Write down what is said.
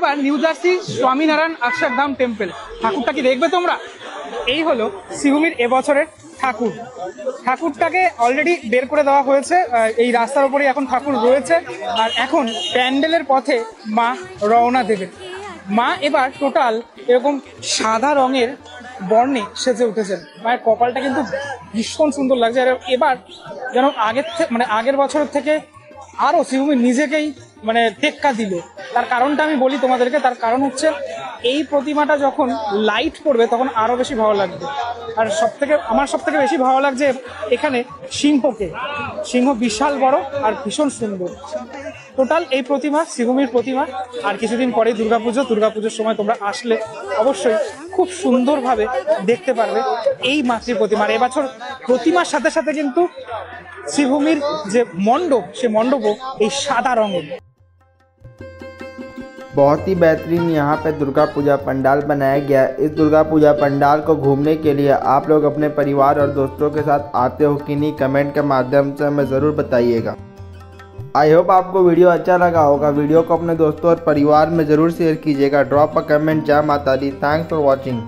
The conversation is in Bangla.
এবার new jersey Swaminarayan Akshardham temple, ঠাকুরটা কি দেখবে তোমরা? এই হলো শ্রীভূমির এবছরের ঠাকুর। ঠাকুরটাকে অলরেডি বের করে দেওয়া হয়েছে, এই রাস্তার উপরে এখন ঠাকুর রয়েছে। আর এখন প্যান্ডেলের পথে মা রওনা দেবেন। মা এবার টোটাল এরকম সাদা রঙের বর্ণে সেজে উঠেছেন। মায়ের কপালটা কিন্তু ভীষণ সুন্দর লাগছে। আর এবার যেন আগের বছরের থেকে আরো শ্রীভূমি নিজেকেই টেক্কা দিল। তার কারণটা আমি বলি তোমাদেরকে। তার কারণ হচ্ছে এই প্রতিমাটা যখন লাইট পড়বে তখন আরো বেশি ভালো লাগবে। আর আমার সব থেকে বেশি ভালো লাগছে এখানে সিংহ বিশাল বড় আর ভীষণ সুন্দর। টোটাল এই প্রতিমা শ্রীভূমির প্রতিমা। আর কিছুদিন পরেই দুর্গাপুজোর সময় তোমরা আসলে অবশ্যই খুব সুন্দরভাবে দেখতে পারবে এই মাতৃ প্রতিমা। আর এবছর প্রতিমার সাথে সাথে কিন্তু শ্রীভূমির যে মণ্ডপ, সে মণ্ডপও এই সাদা রঙের। बहुत ही बेहतरीन यहाँ पे दुर्गा पूजा पंडाल बनाया गया है। इस दुर्गा पूजा पंडाल को घूमने के लिए आप लोग अपने परिवार और दोस्तों के साथ आते हो कि नहीं, कमेंट के माध्यम से हमें ज़रूर बताइएगा। आई होप आपको वीडियो अच्छा लगा होगा। वीडियो को अपने दोस्तों और परिवार में ज़रूर शेयर कीजिएगा। Drop a comment. जय माता दी। Thanks for watching.